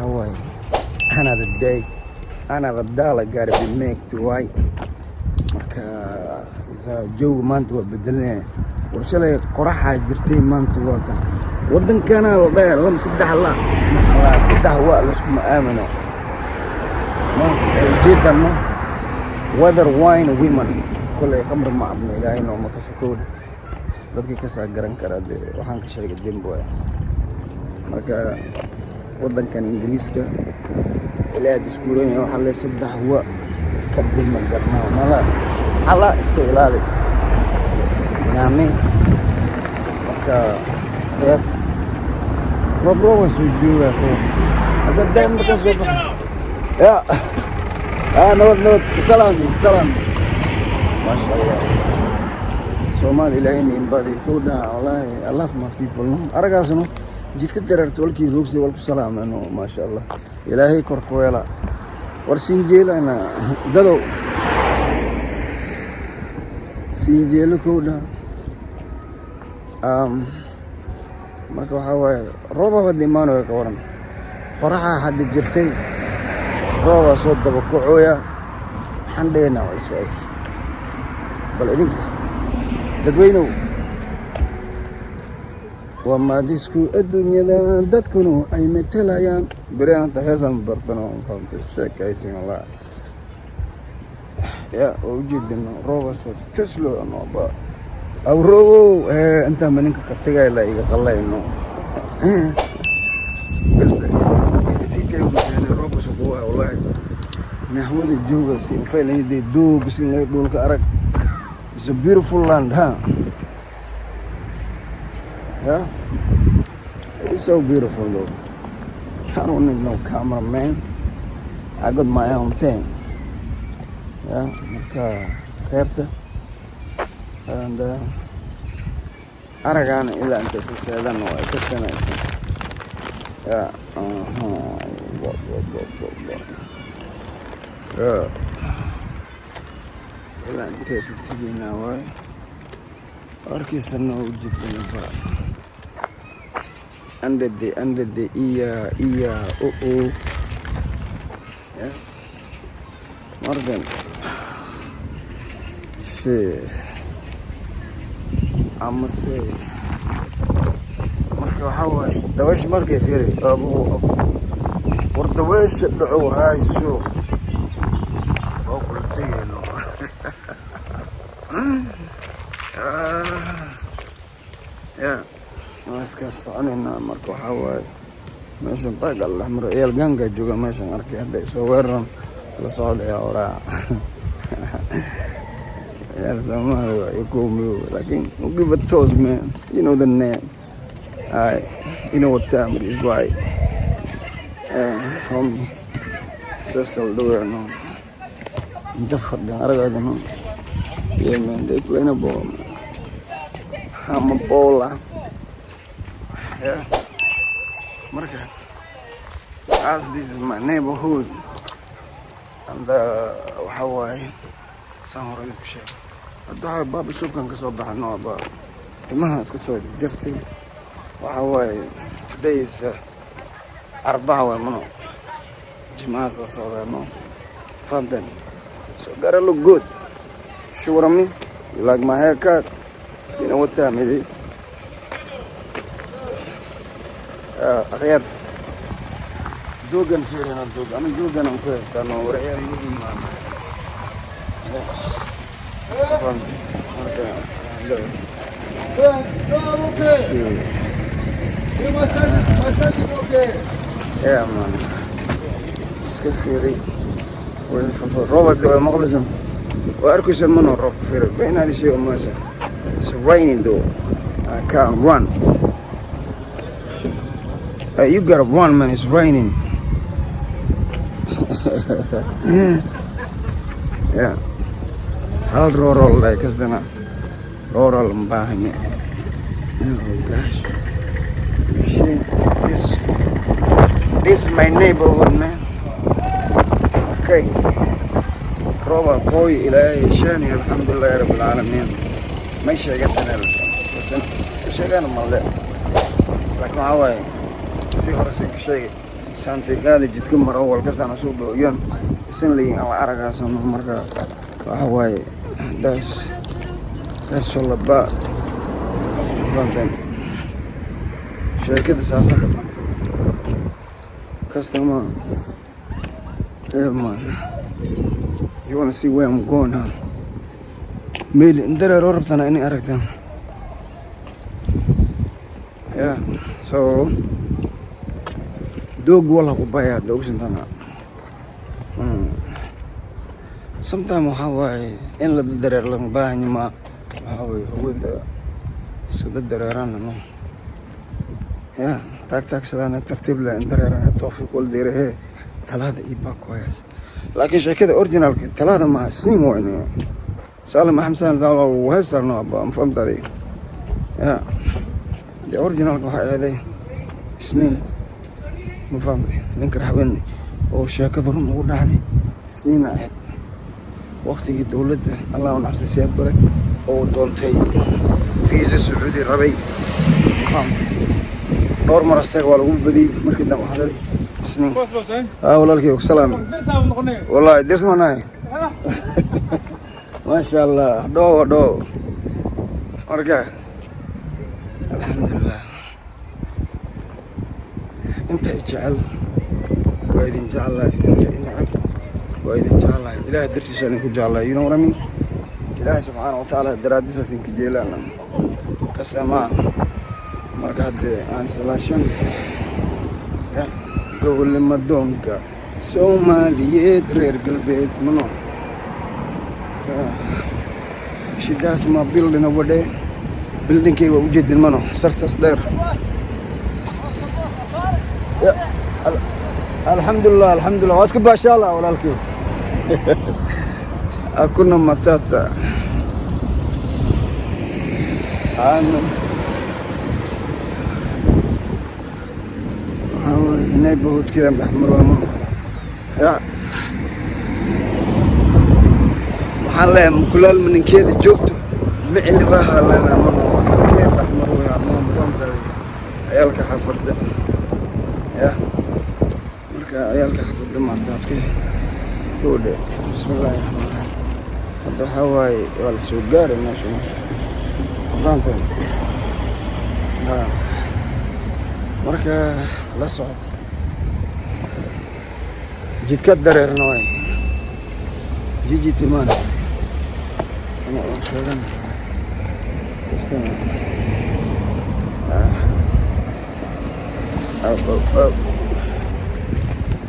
Hawaii. Another day, another dollar gotta be made to right. Marka jooga maanta waa bedelanaya. War shalay qoraxa jirtay maanta waa kan. Wadankana la dhahay lam saddex la. Allah saddex waa la isku aamino. Jiddan weather wine women kulay khamr ma abna ilaahay noo ma ka sakood. Dadkii ka saa garan kara waxaan ka sheegay dembo. Marka wadankan Ingiriiska ilaa diskuuran waxa la saddex waa ka dhigma garnaa mala hala iska ilaali inaami marka heer robo soo jooga ko hada daan marka soo bax ya no salaam ma sha Allah Somali ilaahay in badi kooda wallahi I love my people no aragaasno jidka dararto walkii roogsi walku salaamano ma sha Allah ilaahay korkoela war siinjeelana dado siinjeelo kooda marka waxa waaye rooba dimaano ka waran qoraxa hadda jirtay rooba soo daba kacooya xandheena way soo bal idinka dadweynow waa maadisku adduunyada dadkuna ay metelayaan barianta heesan bartano fahamtay sheekaysan Allah ya ujeedina rooba soo teslo anaba awro inta maninka ka tagay la iga qalayno bas titay usan rooba soo wallahi nahwada jooga si faylayday doob si ngay dhulka arag. It's a beautiful land, huh? Yeah? It's so beautiful, though. I don't need no cameraman. I got my own thing. Yeah? Khairta. And, Aragana ila anta sisadan wa kasanaysa. Yeah. Yeah. ila anta sitigina wa arkisana wujidina ba under the iya yeah Morgan shit I'm say marka waxa way dawash markay fiiri abu war dawash dhaw hayso oo kultayno yeah maaska soconayna marka waxa way meeshan baag Allah mar eel ganga jooga meeshan arkay hadda soo weeran la socday ora yeah Somali you call me lakin give a toast man you know the name you know what time it is right from Cecil Doer no دخل aragada no yeah man they playing a ball man. I'm a bowler. Yeah. Marka. As this is my neighborhood. And Hawaii. Somewhere in the shop. Hadda baba shop kan kasoo baxno ba. Timaha iska soo jaftay. Hawaii. Today is Arba'a wa mano. Timaha soo no. Fountain. So gotta look good. Sure me. You like my haircut? You know what time it is? Akhyar dogan fiirina dogan dogan aan ku heestano warayaan muhiim ah yeah man iska fiiri way robot maqlasan وأركز منه الرب في بين هذه الشيء وماشى. It's raining though. I can't run. You gotta run, man. It's raining. Yeah. I'll roll like this then. Roll mbahanya. Oh gosh. Shit. This is my neighborhood, man. Okay. روبا قوي إلى شاني الحمد لله رب العالمين ما يشجع سنة بس يشجعنا مالله لكن هواي في هرسك شيء santigaali jidka maro wal kastaan soo booyan isan leeyin ala aragaasan marka waxa waaye daas laba bantan sheekada saasa ka bantan customer man you want to see where I'm going now meel indara rabtana inay aragtaan yeah so dog wala ku baya dog santana sometimes waxa waaye in la dareer lama baahan ma waxa waaye hawada sida dareerana no ya taag sadana tartiib la dareerana tawfiq wal direhe talaada iba kooyas laakiin sheekada original talaada ma snin wayne salam maxamed dawla oo haystarno aba fahmtay ya the original waxa ay snin ma fahmtay ninka raxwen oo sheekada run ugu dhacday snin ahayd waqtigii dawladda Allah u naxariisto bare oo doontay fiisa Sacuudi rabay dhowr mar astaag waa lagu badiyay markii dambe waxa la snin walaalkii salaam wallahi dismanay ما شاء الله دو ارجع الحمد لله انت اجعل واذا جعل انت انعم واذا جعل اله درتي سنه كجعل ينو رمي اله سبحانه وتعالى درادته سنك جيلانا كسما markaad aan salaashan gobol madoonka Soomaaliyeed reer galbeed mano shidaas ma building over there building kay waa u jeedin mano sartas dheer alhamdulillah waska baasha Allah walaalkii akuna matata neighborhood كذا محمر وما يا محل مكلال من كذا جوكتو معلي بها لنا مرة كيف محمر ويا ما فهمت عيالك حفظ يا مركا عيالك حفظ ما أرداس كذا قول بسم الله الرحمن الرحيم هذا هواي والسوقار الناس فهمت مركا لا صعد جيت كدر رنوين جي تمان انا اصلا استنى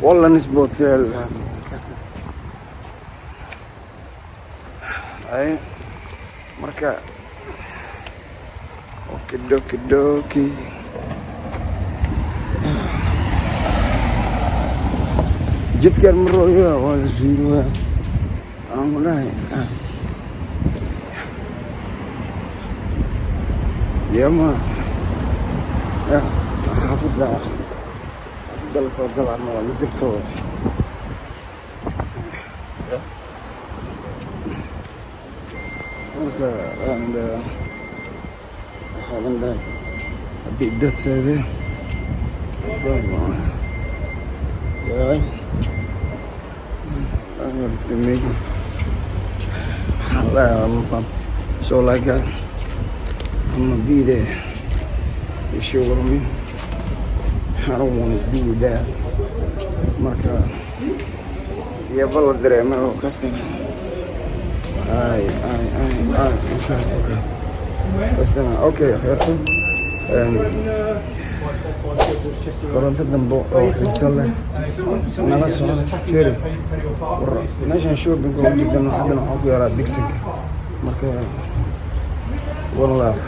والله نسبوت الكسر اي مركا اوكي دوكي جيت كان مرة يا والزيرو أملاي يا ما يا حافظ صوت قلع ما نجرته مركا عند هذا بيدس هذا يا to me I'm from so like I'm gonna be there, you sure what I mean? I don't want to do that marka يا بلد دري ما هو كسر okay بس تمام اوكي خيركم koronto dambe oo xiiso leh nala socda fiiri meeshan shopping oo jiddan waxaan ku yaraa digsiga marka one love